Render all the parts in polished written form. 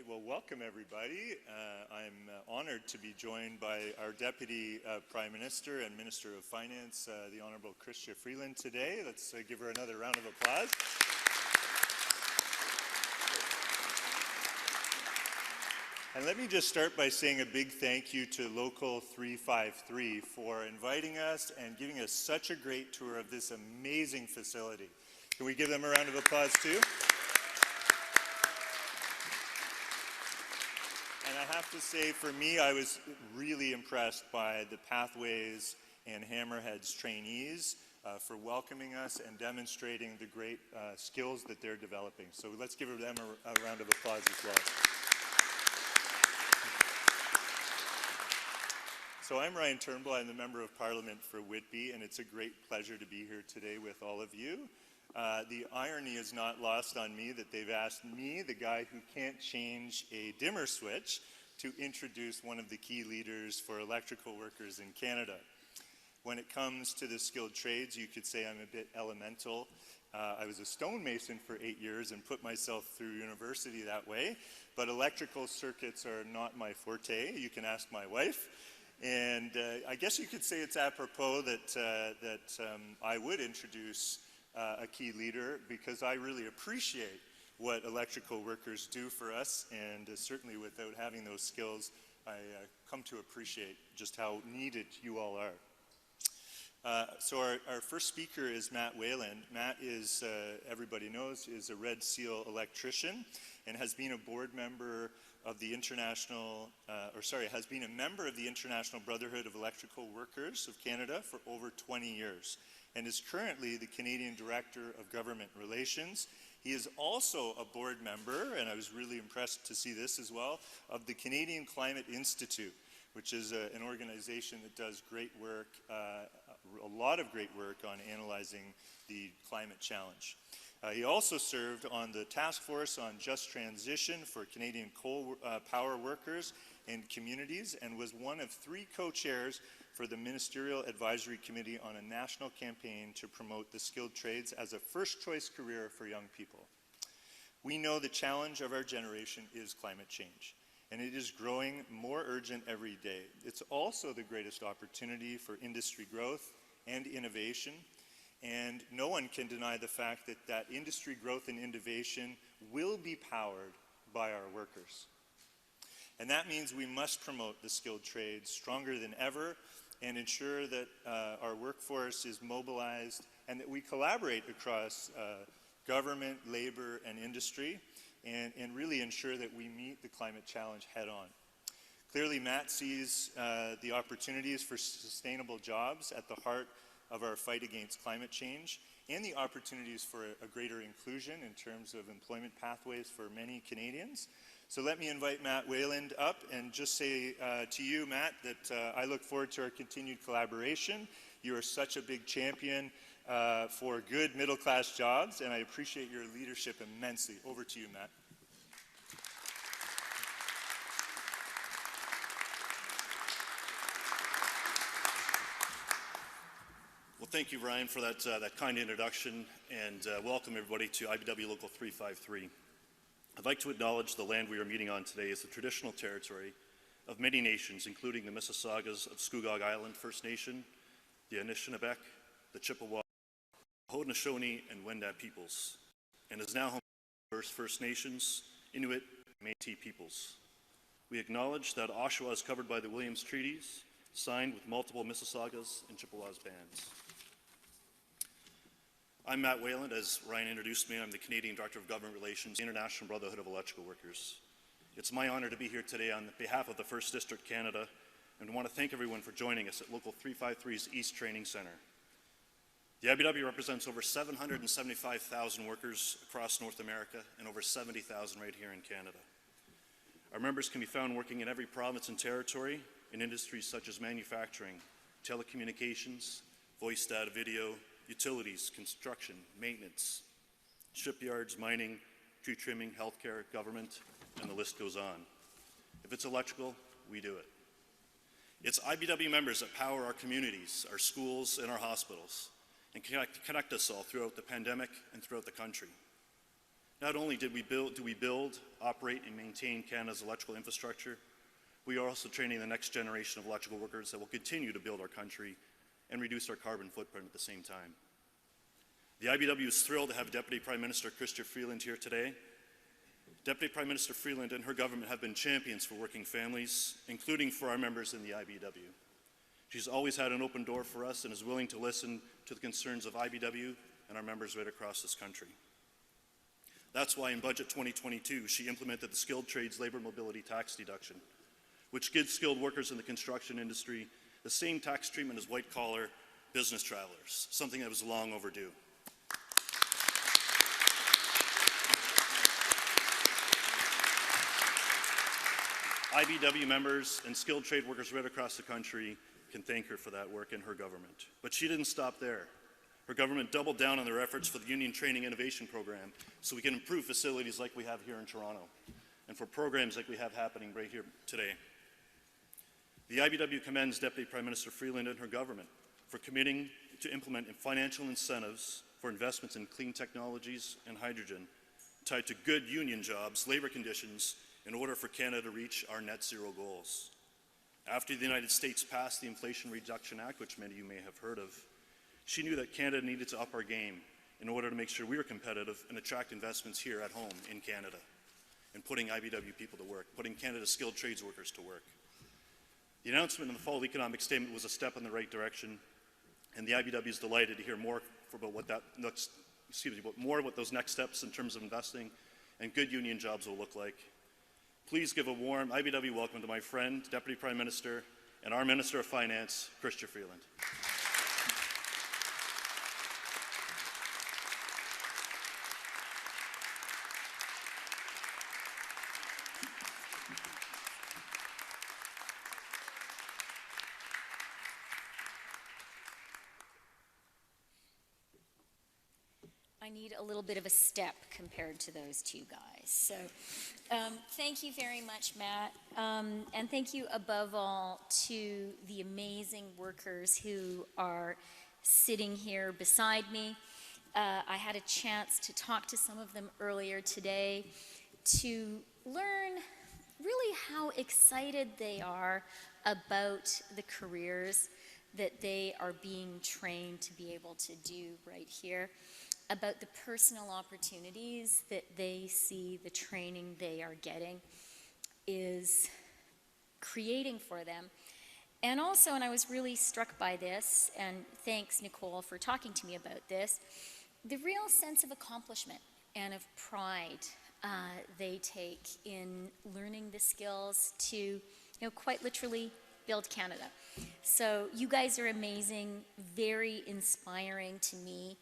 right, well, welcome everybody. I'm honored to be joined by our Deputy Prime Minister and Minister of Finance, the Honourable Chrystia Freeland today. Let's give her another round of applause. And let me just start by saying a big thank you to Local 353 for inviting us and giving us such a great tour of this amazing facility. Can we give them a round of applause too? And I have to say, for me, I was really impressed by the Pathways and Hammerheads trainees for welcoming us and demonstrating the great skills that they're developing. So let's give them a round of applause as well. So I'm Ryan Turnbull, I'm the Member of Parliament for Whitby, and it's a great pleasure to be here today with all of you. The irony is not lost on me that they've asked me, the guy who can't change a dimmer switch, to introduce one of the key leaders for electrical workers in Canada. When it comes to the skilled trades, you could say I'm a bit elemental. I was a stonemason for 8 years and put myself through university that way, but electrical circuits are not my forte. You can ask my wife. And I guess you could say it's apropos that I would introduce a key leader, because I really appreciate what electrical workers do for us, and certainly without having those skills, I come to appreciate just how needed you all are. So our first speaker is Matt Wayland. Matt is, everybody knows, is a Red Seal electrician and has been a board member of the has been a member of the International Brotherhood of Electrical Workers of Canada for over 20 years and is currently the Canadian Director of Government Relations. He is also a board member, and I was really impressed to see this as well, of the Canadian Climate Institute, which is an organization that does great work, a lot of great work on analyzing the climate challenge. He also served on the Task Force on Just Transition for Canadian coal power workers and communities, and was one of 3 co-chairs for the Ministerial Advisory Committee on a national campaign to promote the skilled trades as a first-choice career for young people. We know the challenge of our generation is climate change, and it is growing more urgent every day. It's also the greatest opportunity for industry growth and innovation. And no one can deny the fact that industry growth and innovation will be powered by our workers. And that means we must promote the skilled trades stronger than ever and ensure that our workforce is mobilized and that we collaborate across government, labor, and industry and really ensure that we meet the climate challenge head on. Clearly, Matt sees the opportunities for sustainable jobs at the heart of our fight against climate change and the opportunities for a greater inclusion in terms of employment pathways for many Canadians. So let me invite Matt Wayland up and just say to you, Matt, that I look forward to our continued collaboration. You are such a big champion for good middle-class jobs, and I appreciate your leadership immensely. Over to you, Matt. Well, thank you, Ryan, for that kind introduction, and welcome everybody to IBEW Local 353. I'd like to acknowledge the land we are meeting on today as the traditional territory of many nations, including the Mississaugas of Scugog Island First Nation, the Anishinaabe, the Chippewa, Haudenosaunee, and Wendat peoples, and is now home to diverse First Nations, Inuit, and Métis peoples. We acknowledge that Oshawa is covered by the Williams Treaties, signed with multiple Mississaugas and Chippewas bands. I'm Matt Wayland. As Ryan introduced me, I'm the Canadian Director of Government Relations, International Brotherhood of Electrical Workers. It's my honor to be here today on behalf of the 1st District Canada, and I want to thank everyone for joining us at Local 353's East Training Centre. The IBEW represents over 775,000 workers across North America and over 70,000 right here in Canada. Our members can be found working in every province and territory in industries such as manufacturing, telecommunications, voice data video, utilities, construction, maintenance, shipyards, mining, tree trimming, healthcare, government, and the list goes on. If it's electrical, we do it. It's IBEW members that power our communities, our schools, and our hospitals, and connect us all throughout the pandemic and throughout the country. Not only do we build, operate, and maintain Canada's electrical infrastructure, we are also training the next generation of electrical workers that will continue to build our country and reduce our carbon footprint at the same time. The IBEW is thrilled to have Deputy Prime Minister Chrystia Freeland here today. Deputy Prime Minister Freeland and her government have been champions for working families, including for our members in the IBEW. She's always had an open door for us and is willing to listen to the concerns of IBEW and our members right across this country. That's why in Budget 2022, she implemented the Skilled Trades Labor Mobility Tax Deduction, which gives skilled workers in the construction industry the same tax treatment as white-collar business travelers, something that was long overdue. IBEW members and skilled trade workers right across the country can thank her for that work in her government. But she didn't stop there. Her government doubled down on their efforts for the Union Training Innovation Program so we can improve facilities like we have here in Toronto and for programs like we have happening right here today. The IBEW commends Deputy Prime Minister Freeland and her government for committing to implement financial incentives for investments in clean technologies and hydrogen tied to good union jobs, labor conditions, in order for Canada to reach our net zero goals. After the United States passed the Inflation Reduction Act, which many of you may have heard of, she knew that Canada needed to up our game in order to make sure we were competitive and attract investments here at home in Canada and putting IBEW people to work, putting Canada's skilled trades workers to work. The announcement in the Fall Economic Statement was a step in the right direction, and the IBEW is delighted to hear more about what what those next steps in terms of investing and good union jobs will look like. Please give a warm IBEW welcome to my friend, Deputy Prime Minister, and our Minister of Finance, Chrystia Freeland. I need a little bit of a step compared to those two guys. So thank you very much, Matt. And thank you above all to the amazing workers who are sitting here beside me. I had a chance to talk to some of them earlier today to learn really how excited they are about the careers that they are being trained to be able to do right here, about the personal opportunities that they see the training they are getting is creating for them. And also, and I was really struck by this, and thanks Nicole for talking to me about this, the real sense of accomplishment and of pride they take in learning the skills to, quite literally build Canada. So you guys are amazing, very inspiring to me.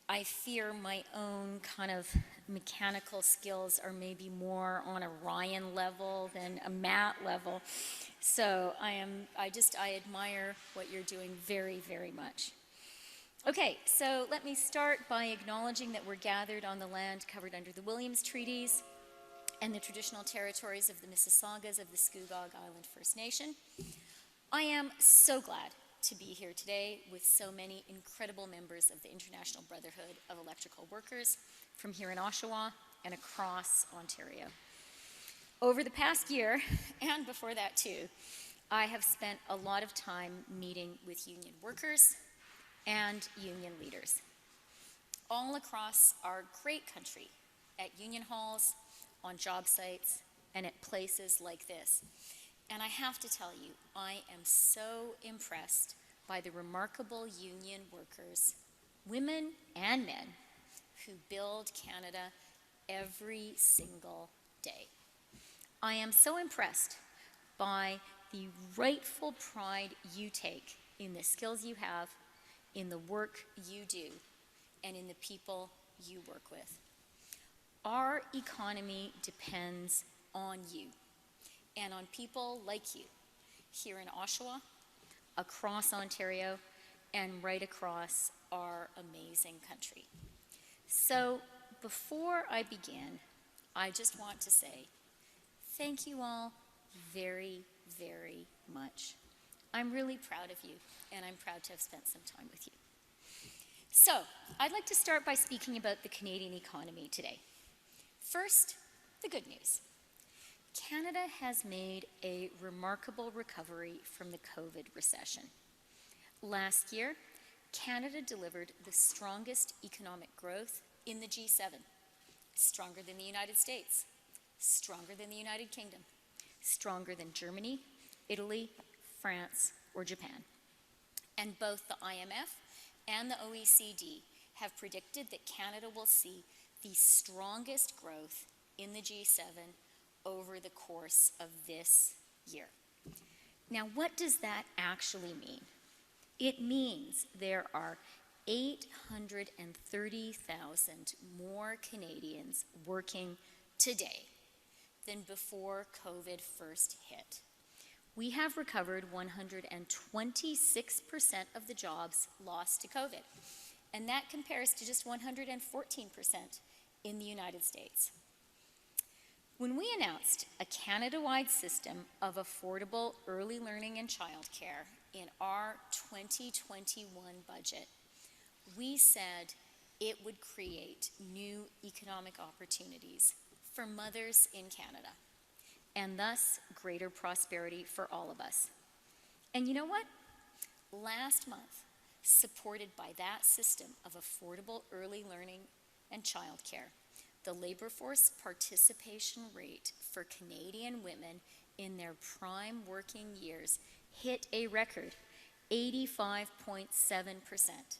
I fear my own kind of mechanical skills are maybe more on a Ryan level than a Matt level. So I admire what you're doing very, very much. Okay, so let me start by acknowledging that we're gathered on the land covered under the Williams Treaties and the traditional territories of the Mississaugas of the Scugog Island First Nation. I am so glad to be here today with so many incredible members of the International Brotherhood of Electrical Workers from here in Oshawa and across Ontario. Over the past year, and before that too, I have spent a lot of time meeting with union workers and union leaders all across our great country, at union halls, on job sites, and at places like this. And I have to tell you, I am so impressed by the remarkable union workers, women and men, who build Canada every single day. I am so impressed by the rightful pride you take in the skills you have, in the work you do, and in the people you work with. Our economy depends on you and on people like you here in Oshawa, across Ontario, and right across our amazing country. So before I begin, I just want to say thank you all very, very much. I'm really proud of you, and I'm proud to have spent some time with you. So I'd like to start by speaking about the Canadian economy today. First, the good news. Canada has made a remarkable recovery from the COVID recession. Last year, Canada delivered the strongest economic growth in the G7, stronger than the United States, stronger than the United Kingdom, stronger than Germany, Italy, France, or Japan. And both the IMF and the OECD have predicted that Canada will see the strongest growth in the G7 over the course of this year. Now, what does that actually mean? It means there are 830,000 more Canadians working today than before COVID first hit. We have recovered 126% of the jobs lost to COVID, and that compares to just 114% in the United States. When we announced a Canada-wide system of affordable early learning and childcare in our 2021 budget, we said it would create new economic opportunities for mothers in Canada, and thus greater prosperity for all of us. And you know what? Last month, supported by that system of affordable early learning and childcare, the labor force participation rate for Canadian women in their prime working years hit a record 85.7%.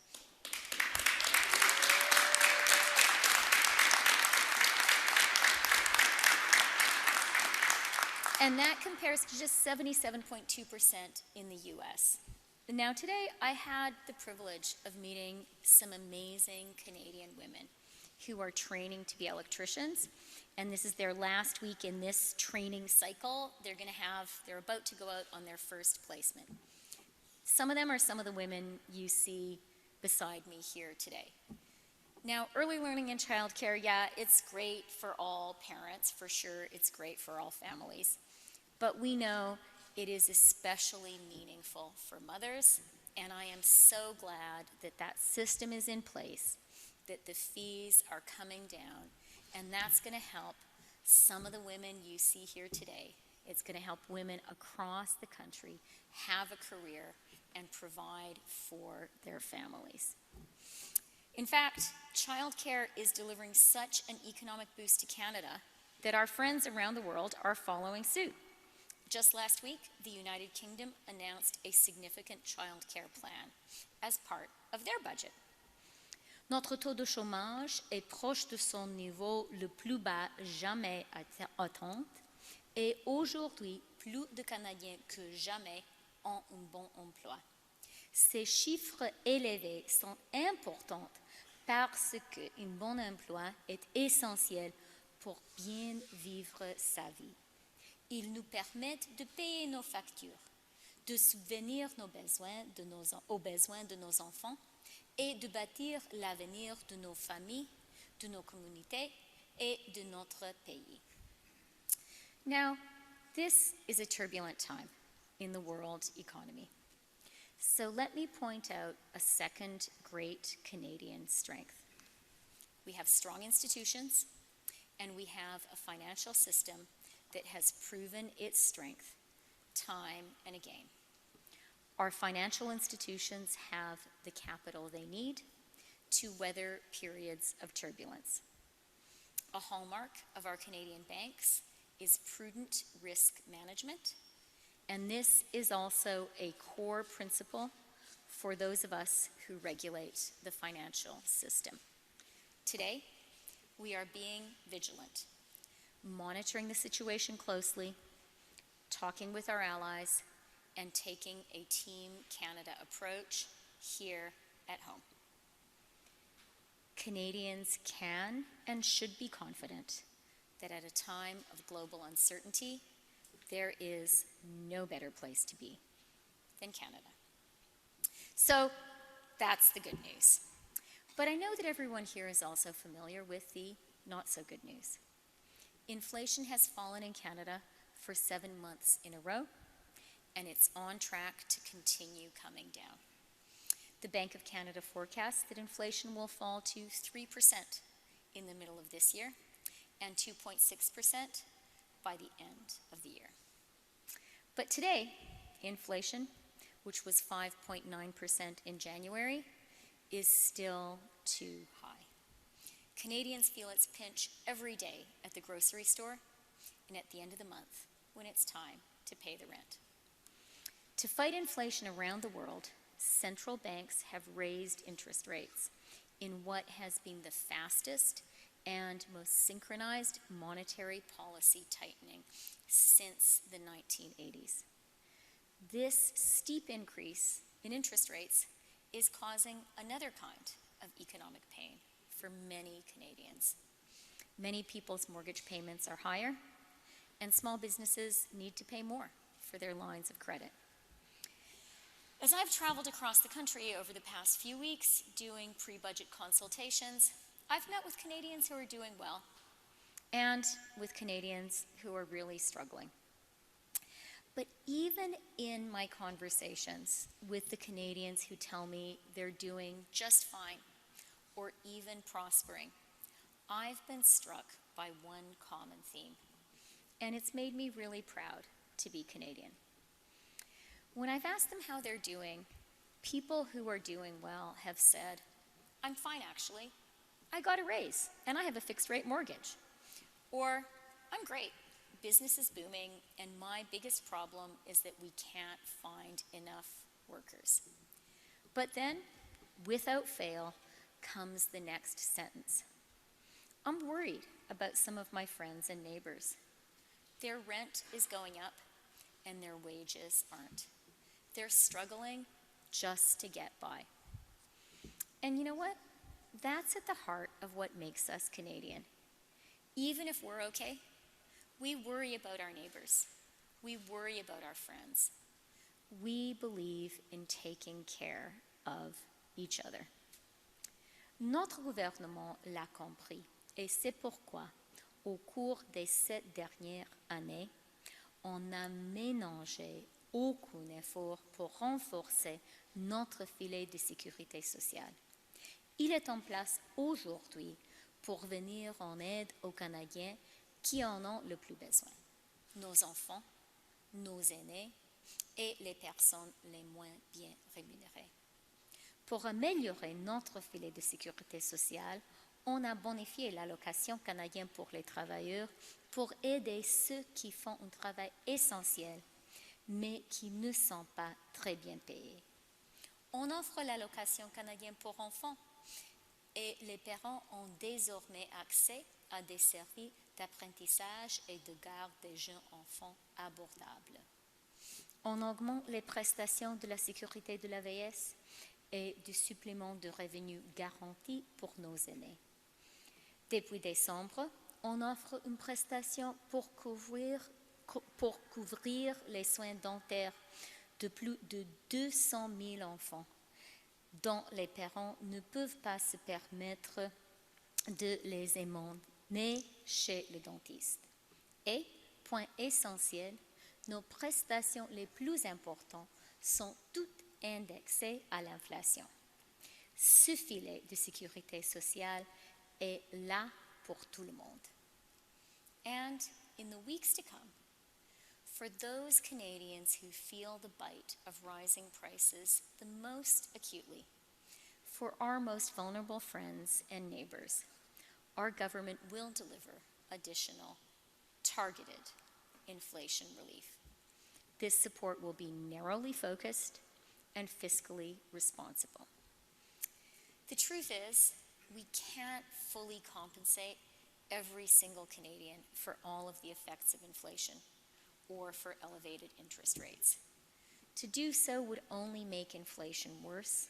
And that compares to just 77.2% in the US. Now today, I had the privilege of meeting some amazing Canadian women who are training to be electricians, and this is their last week in this training cycle. They're about to go out on their first placement. Some of them are some of the women you see beside me here today. Now, early learning and childcare, yeah, it's great for all parents, for sure, it's great for all families. But we know it is especially meaningful for mothers, and I am so glad that that system is in place, that the fees are coming down, and that's going to help some of the women you see here today. It's going to help women across the country have a career and provide for their families. In fact, childcare is delivering such an economic boost to Canada that our friends around the world are following suit. Just last week, the United Kingdom announced a significant childcare plan as part of their budget. Notre taux de chômage est proche de son niveau le plus bas jamais atteint, et aujourd'hui, plus de Canadiens que jamais ont un bon emploi. Ces chiffres élevés sont importants parce qu'un bon emploi est essentiel pour bien vivre sa vie. Ils nous permettent de payer nos factures, de subvenir aux besoins de nos enfants et de bâtir l'avenir de nos familles, de nos communautés et de notre pays. Now, this is a turbulent time in the world economy. So let me point out a second great Canadian strength. We have strong institutions, and we have a financial system that has proven its strength time and again. Our financial institutions have the capital they need to weather periods of turbulence. A hallmark of our Canadian banks is prudent risk management, and this is also a core principle for those of us who regulate the financial system. Today, we are being vigilant, monitoring the situation closely, talking with our allies, and taking a Team Canada approach here at home. Canadians can and should be confident that at a time of global uncertainty, there is no better place to be than Canada. So that's the good news. But I know that everyone here is also familiar with the not so good news. Inflation has fallen in Canada for 7 months in a row, and it's on track to continue coming down. The Bank of Canada forecasts that inflation will fall to 3% in the middle of this year, and 2.6% by the end of the year. But today, inflation, which was 5.9% in January, is still too high. Canadians feel its pinch every day at the grocery store and at the end of the month when it's time to pay the rent. To fight inflation around the world, central banks have raised interest rates in what has been the fastest and most synchronized monetary policy tightening since the 1980s. This steep increase in interest rates is causing another kind of economic pain for many Canadians. Many people's mortgage payments are higher, and small businesses need to pay more for their lines of credit. As I've traveled across the country over the past few weeks doing pre-budget consultations, I've met with Canadians who are doing well and with Canadians who are really struggling. But even in my conversations with the Canadians who tell me they're doing just fine or even prospering, I've been struck by one common theme, and it's made me really proud to be Canadian. When I've asked them how they're doing, people who are doing well have said, "I'm fine actually. I got a raise and I have a fixed rate mortgage." Or, "I'm great. Business is booming and my biggest problem is that we can't find enough workers." But then, without fail, comes the next sentence. "I'm worried about some of my friends and neighbors. Their rent is going up and their wages aren't. They're struggling just to get by." And you know what? That's at the heart of what makes us Canadian. Even if we're okay, we worry about our neighbors. We worry about our friends. We believe in taking care of each other. Notre gouvernement l'a compris, et c'est pourquoi, au cours des 7 dernières années, on a ménagé aucun effort pour renforcer notre filet de sécurité sociale. Il est en place aujourd'hui pour venir en aide aux Canadiens qui en ont le plus besoin, nos enfants, nos aînés et les personnes les moins bien rémunérées. Pour améliorer notre filet de sécurité sociale, on a bonifié l'allocation canadienne pour les travailleurs pour aider ceux qui font un travail essentiel, mais qui ne sont pas très bien payés. On offre l'allocation canadienne pour enfants et les parents ont désormais accès à des services d'apprentissage et de garde des jeunes enfants abordables. On augmente les prestations de la sécurité de la vieillesse et du supplément de revenus garanti pour nos aînés. Depuis décembre, on offre une prestation pour couvrir les soins dentaires de plus de 200 000 enfants dont les parents ne peuvent pas se permettre de les emmener chez le dentiste. Et, point essentiel, nos prestations les plus importantes sont toutes indexées à l'inflation. Ce filet de sécurité sociale est là pour tout le monde. And in the weeks to come, for those Canadians who feel the bite of rising prices the most acutely, for our most vulnerable friends and neighbors, our government will deliver additional, targeted inflation relief. This support will be narrowly focused and fiscally responsible. The truth is, we can't fully compensate every single Canadian for all of the effects of inflation or for elevated interest rates. To do so would only make inflation worse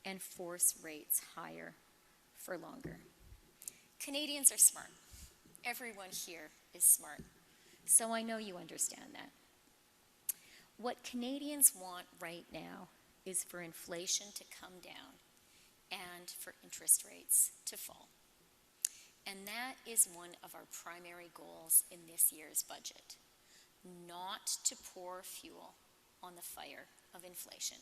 and force rates higher for longer. Canadians are smart. Everyone here is smart. So I know you understand that. What Canadians want right now is for inflation to come down and for interest rates to fall. And that is one of our primary goals in this year's budget, not to pour fuel on the fire of inflation.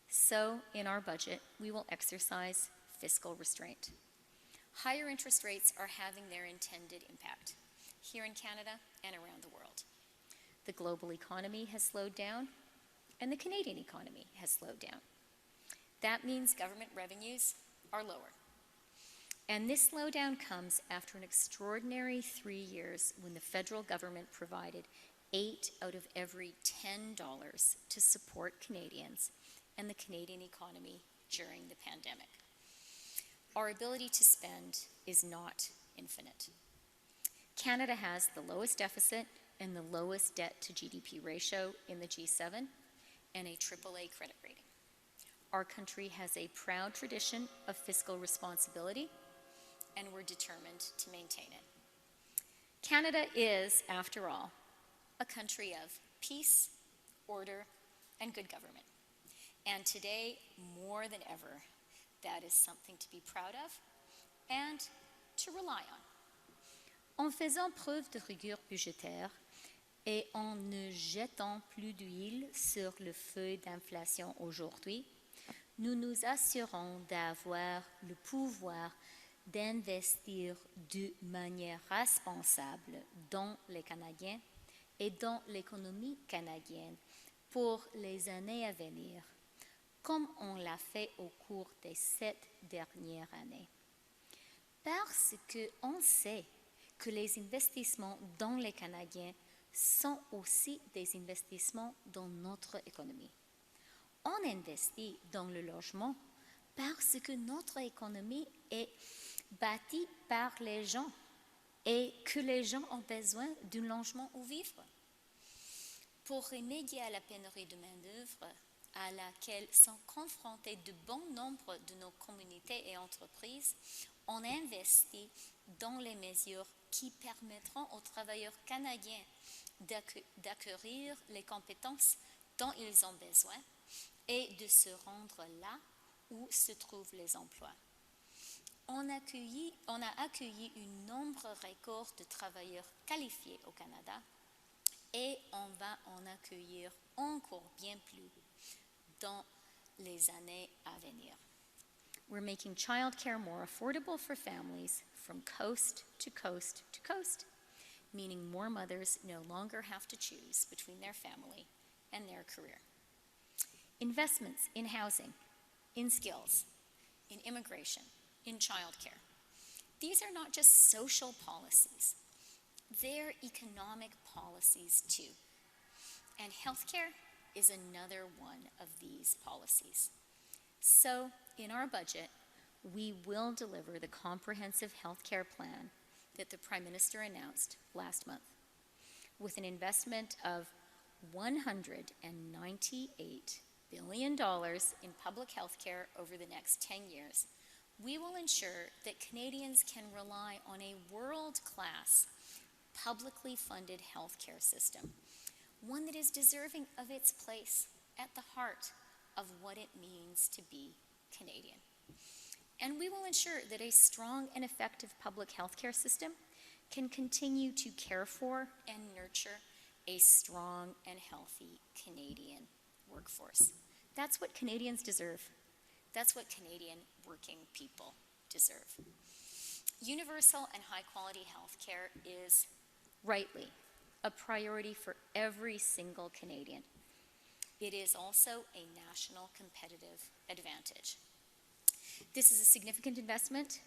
So, in our budget, we will exercise fiscal restraint. higher interest rates are having their intended impact here in Canada and around the world. The global economy has slowed down, and the Canadian economy has slowed down. That means government revenues are lower. And this slowdown comes after an extraordinary 3 years when the federal government provided 8 out of every $10 to support Canadians and the Canadian economy during the pandemic. Our ability to spend is not infinite. Canada has the lowest deficit and the lowest debt to GDP ratio in the G7 and a AAA credit rating. Our country has a proud tradition of fiscal responsibility, and we're determined to maintain it. Canada is, after all, a country of peace, order, and good government. And today, more than ever, that is something to be proud of and to rely on. En faisant preuve de rigueur budgétaire et en ne jetant plus d'huile sur le feu d'inflation aujourd'hui, nous nous assurons d'avoir le pouvoir d'investir de manière responsable dans les Canadiens et dans l'économie canadienne pour les années à venir, comme on l'a fait au cours des 7 dernières années. Parce qu'on sait que les investissements dans les Canadiens sont aussi des investissements dans notre économie. On investit dans le logement parce que notre économie est bâtie par les gens et que les gens ont besoin d'un logement où vivre. Pour remédier à la pénurie de main-d'œuvre à laquelle sont confrontés de bon nombre de nos communautés et entreprises, on investit dans les mesures qui permettront aux travailleurs canadiens d'acquérir les compétences dont ils ont besoin et de se rendre là où se trouvent les emplois. On a accueilli un nombre record de travailleurs qualifiés au Canada et on va en accueillir encore bien plus dans les années à venir. We're making childcare more affordable for families from coast to coast to coast, meaning more mothers no longer have to choose between their family and their career. Investments in housing, in skills, in immigration, in childcare. These are not just social policies, they're economic policies too. And healthcare is another one of these policies. So, in our budget, we will deliver the comprehensive healthcare plan that the Prime Minister announced last month, with an investment of $198 billion in public health care over the next 10 years. We will ensure that Canadians can rely on a world-class, publicly funded health care system, one that is deserving of its place at the heart of what it means to be Canadian. And we will ensure that a strong and effective public health care system can continue to care for and nurture a strong and healthy Canadian workforce. That's what Canadians deserve. That's what Canadian working people deserve. Universal and high-quality health care is, rightly, a priority for every single Canadian. It is also a national competitive advantage. This is a significant investment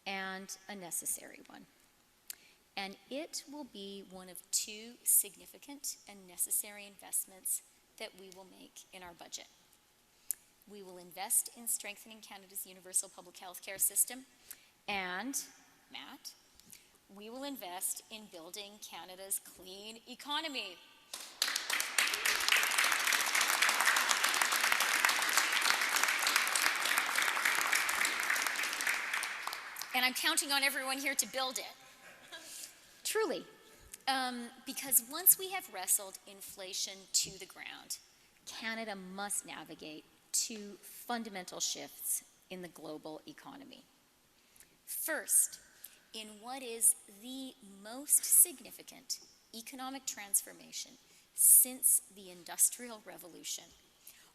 and a necessary one. And it will be one of 2 significant and necessary investments that we will make in our budget. We will invest in strengthening Canada's universal public health care system, and, Matt, we will invest in building Canada's clean economy. And I'm counting on everyone here to build it. Truly. Because once we have wrestled inflation to the ground, Canada must navigate 2 fundamental shifts in the global economy. First, in what is the most significant economic transformation since the Industrial Revolution,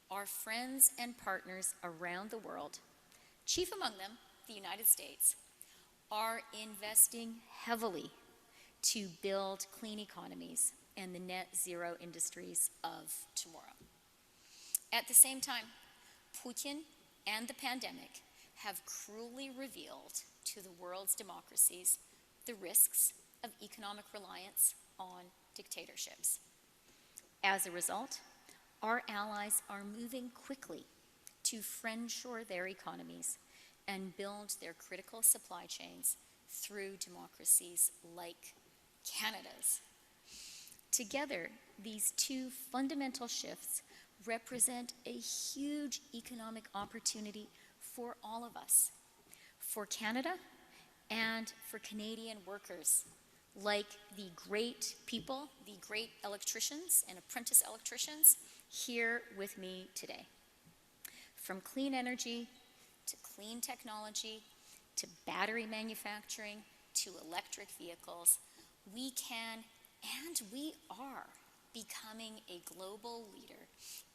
our friends and partners around the world, chief among them the United States, are investing heavily to build clean economies and the net zero industries of tomorrow. At the same time, Putin and the pandemic have cruelly revealed to the world's democracies the risks of economic reliance on dictatorships. As a result, our allies are moving quickly to friendshore their economies and build their critical supply chains through democracies like Canada's. Together, these two fundamental shifts represent a huge economic opportunity for all of us, for Canada and for Canadian workers, like the great people, the great electricians and apprentice electricians here with me today. From clean energy to clean technology to battery manufacturing to electric vehicles, we can and we are becoming a global leader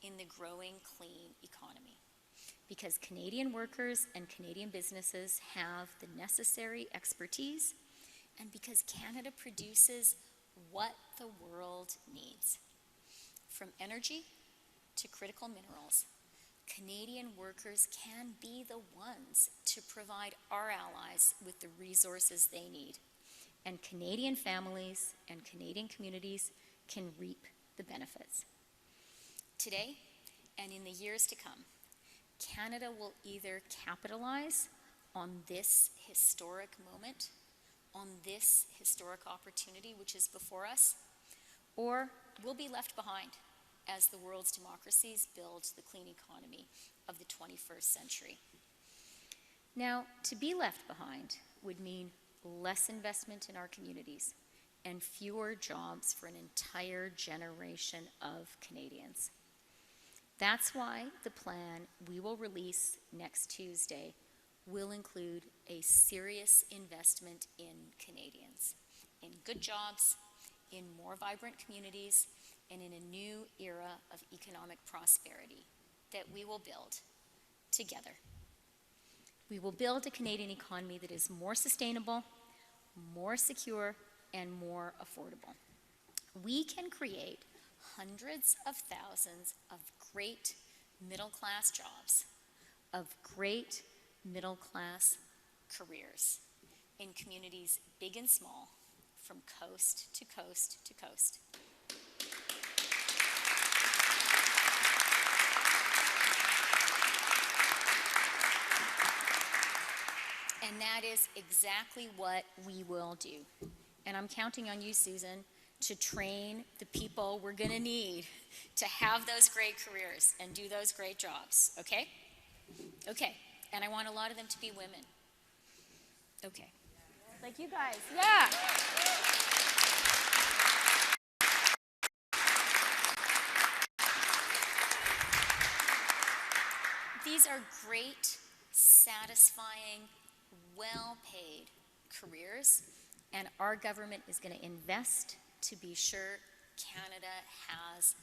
in the growing clean economy, because Canadian workers and Canadian businesses have the necessary expertise, and because Canada produces what the world needs. From energy to critical minerals, Canadian workers can be the ones to provide our allies with the resources they need, and Canadian families and Canadian communities can reap the benefits. Today, and in the years to come, Canada will either capitalize on this historic moment, on this historic opportunity which is before us, or we'll be left behind as the world's democracies build the clean economy of the 21st century. Now, to be left behind would mean less investment in our communities and fewer jobs for an entire generation of Canadians. That's why the plan we will release next Tuesday will include a serious investment in Canadians, in good jobs, in more vibrant communities, and in a new era of economic prosperity that we will build together. We will build a Canadian economy that is more sustainable, more secure, and more affordable. We can create hundreds of thousands of great middle-class jobs, of great middle-class careers in communities big and small, from coast to coast to coast. And that is exactly what we will do. And I'm counting on you, Susan, to train the people we're going to need to have those great careers and do those great jobs, okay? Okay, and I want a lot of them to be women. Okay. Like you guys, yeah. These are great, satisfying, well-paid careers, and our government is going to invest to be sure Canada has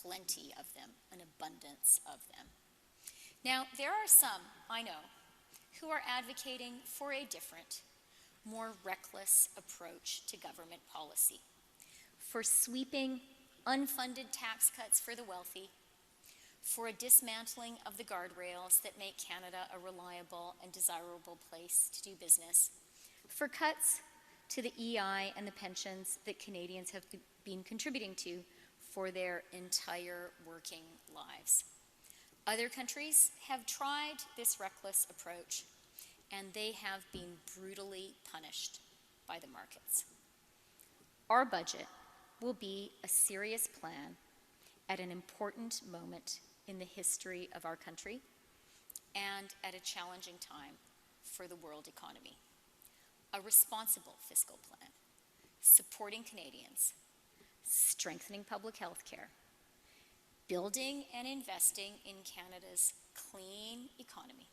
plenty of them, an abundance of them. Now, there are some, I know, who are advocating for a different, more reckless approach to government policy, for sweeping, unfunded tax cuts for the wealthy, for a dismantling of the guardrails that make Canada a reliable and desirable place to do business, for cuts to the EI and the pensions that Canadians have been contributing to for their entire working lives. Other countries have tried this reckless approach, and they have been brutally punished by the markets. Our budget will be a serious plan at an important moment in the history of our country and at a challenging time for the world economy. A responsible fiscal plan, supporting Canadians, strengthening public health care, building and investing in Canada's clean economy.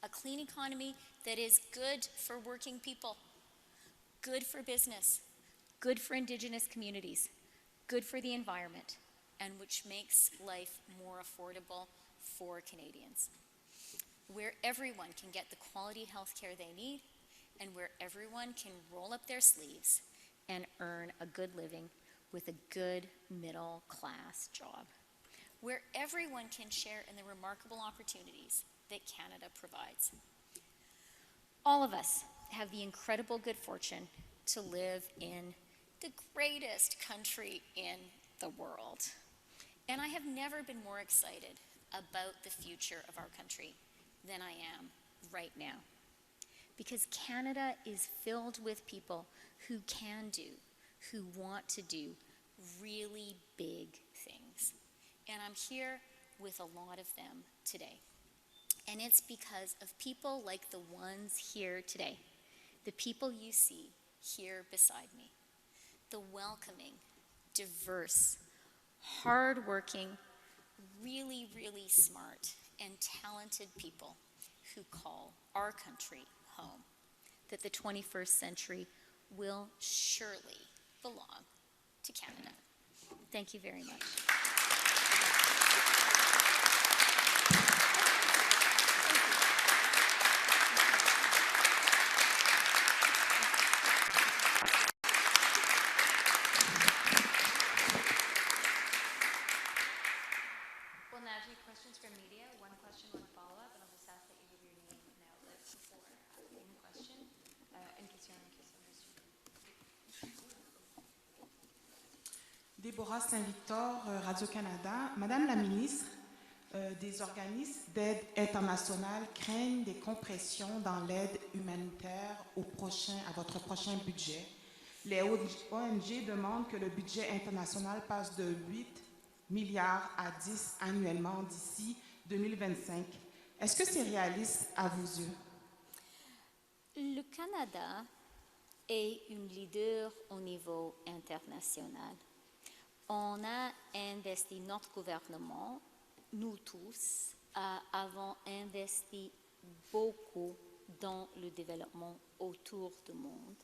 A clean economy that is good for working people, good for business, good for Indigenous communities, good for the environment, and which makes life more affordable for Canadians. Where everyone can get the quality health care they need and where everyone can roll up their sleeves and earn a good living with a good middle-class job, where everyone can share in the remarkable opportunities that Canada provides. All of us have the incredible good fortune to live in the greatest country in the world. And I have never been more excited about the future of our country than I am right now. Because Canada is filled with people who can do, who want to do really big things. And I'm here with a lot of them today. And it's because of people like the ones here today, the people you see here beside me, the welcoming, diverse, hardworking, really, really smart and talented people who call our country home, that the 21st century will surely belong to Canada. Thank you very much. We'll now take questions from media. One question, one follow-up, and I'll just ask that you give your name and outlet before asking the question. Une question, monsieur. Déborah Saint-Victor, Radio-Canada. Madame la ministre, des organismes d'aide internationale craignent des compressions dans l'aide humanitaire à votre prochain budget. Les ONG demandent que le budget international passe de 8 milliards à 10 annuellement d'ici 2025. Est-ce que c'est réaliste à vos yeux? Le Canada est un leader au niveau international. On a investi, notre gouvernement, nous tous, avons investi beaucoup dans le développement autour du monde,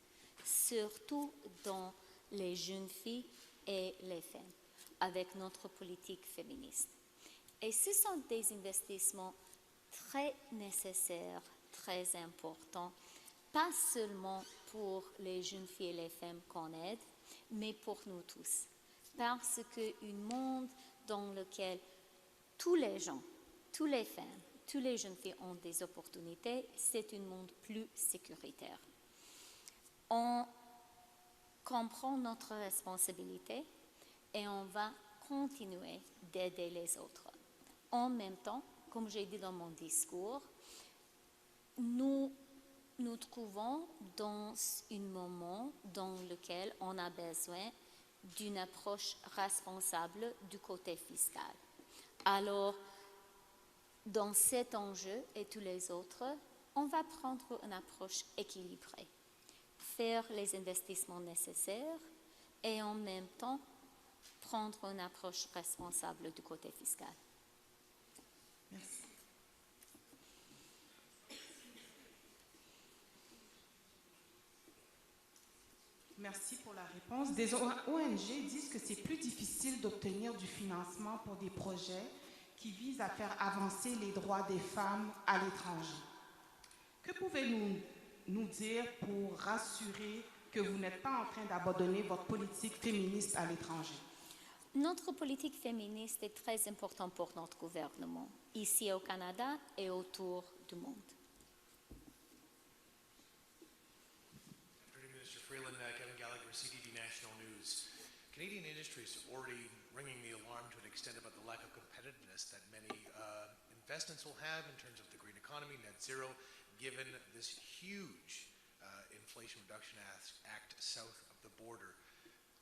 surtout dans les jeunes filles et les femmes, avec notre politique féministe. Et ce sont des investissements très nécessaires, très importants, pas seulement pour les jeunes filles et les femmes qu'on aide, mais pour nous tous. Parce qu'un monde dans lequel tous les gens, toutes les femmes, toutes les jeunes filles ont des opportunités, c'est un monde plus sécuritaire. On comprend notre responsabilité et on va continuer d'aider les autres. En même temps, comme j'ai dit dans mon discours, nous nous trouvons dans un moment dans lequel on a besoin d'une approche responsable du côté fiscal. Alors, dans cet enjeu et tous les autres, on va prendre une approche équilibrée, faire les investissements nécessaires et en même temps prendre une approche responsable du côté fiscal. Merci. Merci pour la réponse. Des ONG disent que c'est plus difficile d'obtenir du financement pour des projets qui visent à faire avancer les droits des femmes à l'étranger. Que pouvez-vous nous dire pour rassurer que vous n'êtes pas en train d'abandonner votre politique féministe à l'étranger? Notre politique féministe est très importante pour notre gouvernement, ici au Canada et autour du monde. Minister Freeland, Kevin Gallagher, CTV National News. Canadian industry is already ringing the alarm to an extent about the lack of competitiveness that many investments will have in terms of the green economy, net zero, given this huge Inflation Reduction Act south of the border.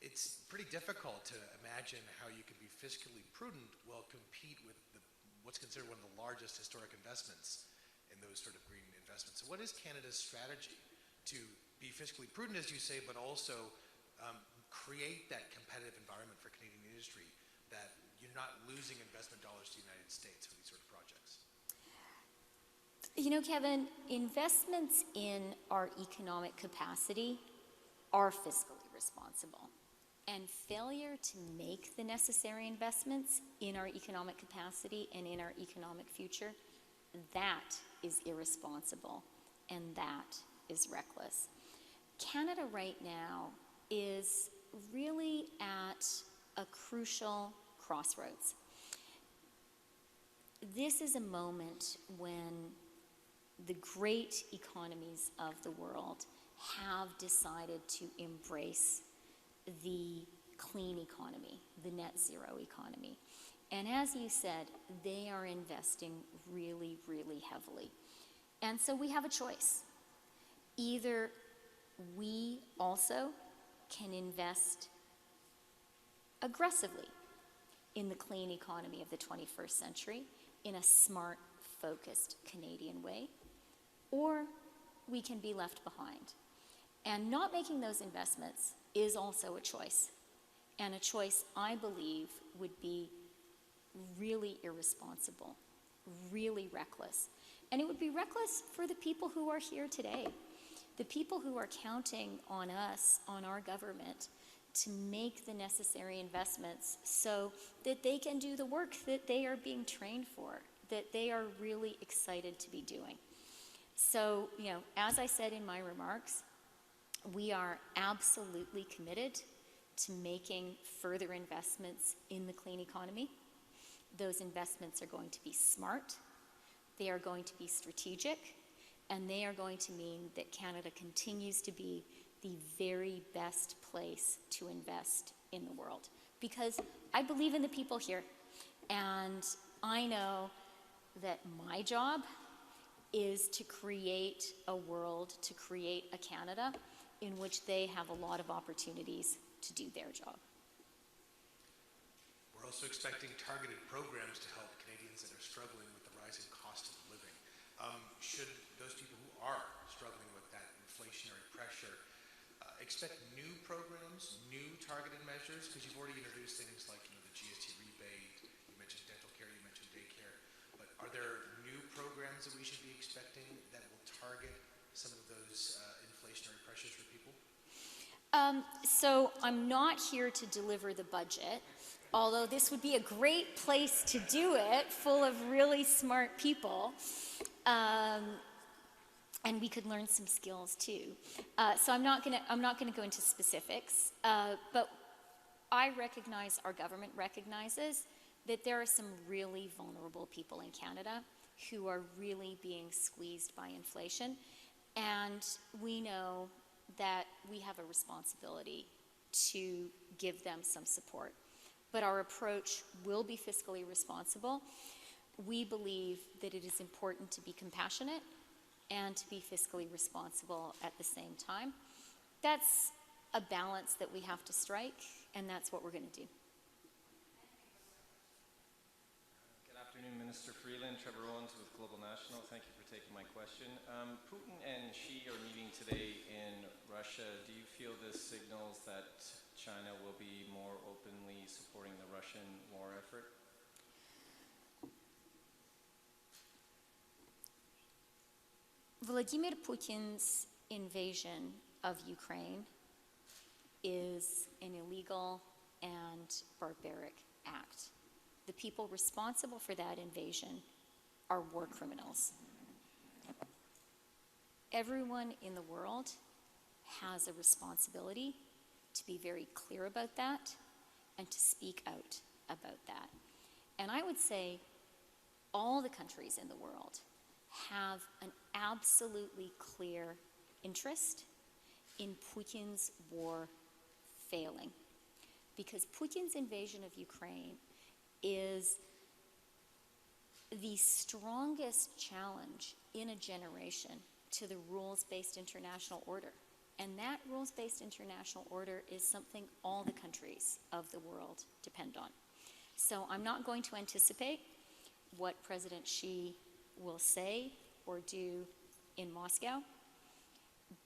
It's pretty difficult to imagine how you can be fiscally prudent while compete with what's considered one of the largest historic investments in those sort of green investments. So what is Canada's strategy to be fiscally prudent, as you say, but also create that competitive environment for Canadian industry that you're not losing investment dollars to the United States for these sort of projects? You know, Kevin, investments in our economic capacity are fiscally responsible. And failure to make the necessary investments in our economic capacity and in our economic future, that is irresponsible, and that is reckless. Canada right now is really at a crucial crossroads. This is a moment when the great economies of the world have decided to embrace the clean economy, the net zero economy. And as you said, they are investing really, really heavily. And so we have a choice. Either we also can invest aggressively in the clean economy of the 21st century in a smart, focused Canadian way, or we can be left behind. And not making those investments is also a choice, and a choice I believe would be really irresponsible, really reckless. And it would be reckless for the people who are here today, the people who are counting on us, on our government, to make the necessary investments so that they can do the work that they are being trained for, that they are really excited to be doing. So, as I said in my remarks, we are absolutely committed to making further investments in the clean economy. Those investments are going to be smart, they are going to be strategic, and they are going to mean that Canada continues to be the very best place to invest in the world. Because I believe in the people here, and I know that my job is to create a world, to create a Canada in which they have a lot of opportunities to do their job. We're also expecting targeted programs to help Canadians that are struggling with the rising cost of living. Should those people who are struggling with that inflationary pressure expect new programs, new targeted measures? Because you've already introduced things like the GST rebate, you mentioned dental care, you mentioned daycare, but are there new programs that we should be expecting that will target some of those inflationary pressures for people? So I'm not here to deliver the budget, although this would be a great place to do it, full of really smart people. And we could learn some skills too. So I'm not gonna go into specifics, but I recognize, our government recognizes that there are some really vulnerable people in Canada who are really being squeezed by inflation, and we know that we have a responsibility to give them some support. But our approach will be fiscally responsible. We believe that it is important to be compassionate and to be fiscally responsible at the same time. That's a balance that we have to strike, and that's what we're going to do. Good afternoon, Minister Freeland. Trevor Owens with Global National. Thank you for taking my question. Putin and Xi are meeting today in Russia. Do you feel this signals that China will be more openly supporting the Russian war effort? Vladimir Putin's invasion of Ukraine is an illegal and barbaric act. The people responsible for that invasion are war criminals. Everyone in the world has a responsibility to be very clear about that and to speak out about that. And I would say all the countries in the world have an absolutely clear interest in Putin's war failing. Because Putin's invasion of Ukraine is the strongest challenge in a generation to the rules-based international order. And that rules-based international order is something all the countries of the world depend on. So I'm not going to anticipate what President Xi will say or do in Moscow,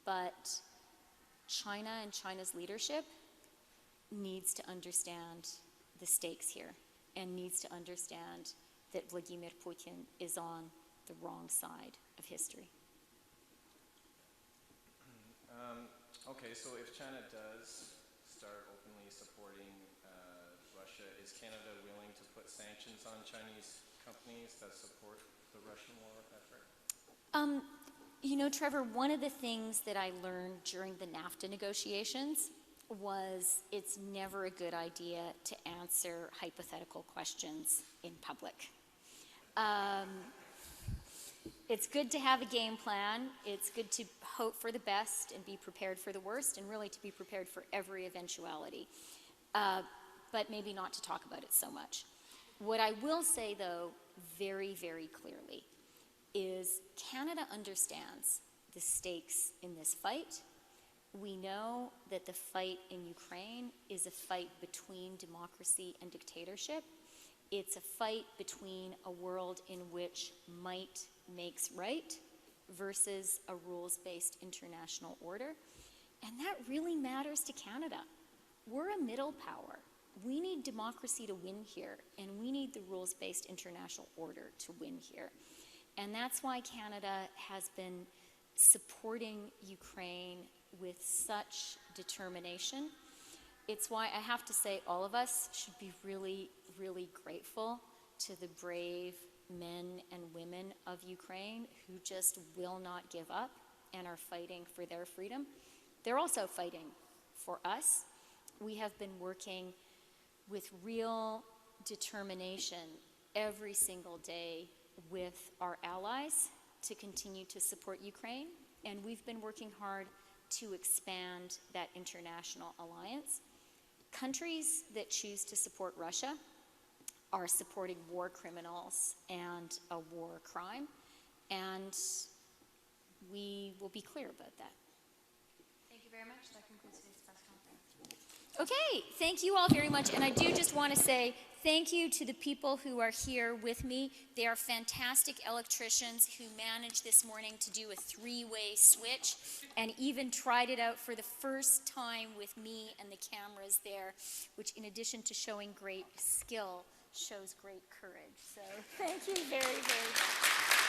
but China and China's leadership needs to understand the stakes here and needs to understand that Vladimir Putin is on the wrong side of history. Okay, so if China does start openly supporting Russia, is Canada willing to put sanctions on Chinese companies that support the Russian war effort? You know, Trevor, one of the things that I learned during the NAFTA negotiations was it's never a good idea to answer hypothetical questions in public. It's good to have a game plan. It's good to hope for the best and be prepared for the worst, and really to be prepared for every eventuality, but maybe not to talk about it so much. What I will say, though, very, very clearly, is Canada understands the stakes in this fight. We know that the fight in Ukraine is a fight between democracy and dictatorship. It's a fight between a world in which might makes right versus a rules-based international order. And that really matters to Canada. We're a middle power. We need democracy to win here, and we need the rules-based international order to win here. And that's why Canada has been supporting Ukraine with such determination. It's why I have to say all of us should be really, really grateful to the brave men and women of Ukraine who just will not give up and are fighting for their freedom. They're also fighting for us. We have been working with real determination every single day with our allies to continue to support Ukraine, and we've been working hard to expand that international alliance. Countries that choose to support Russia are supporting war criminals and a war crime, and we will be clear about that. Thank you very much. That concludes today's press conference. Okay, thank you all very much, and I do just want to say thank you to the people who are here with me. They are fantastic electricians who managed this morning to do a three-way switch and even tried it out for the first time with me and the cameras there, which in addition to showing great skill, shows great courage. So thank you very, very much.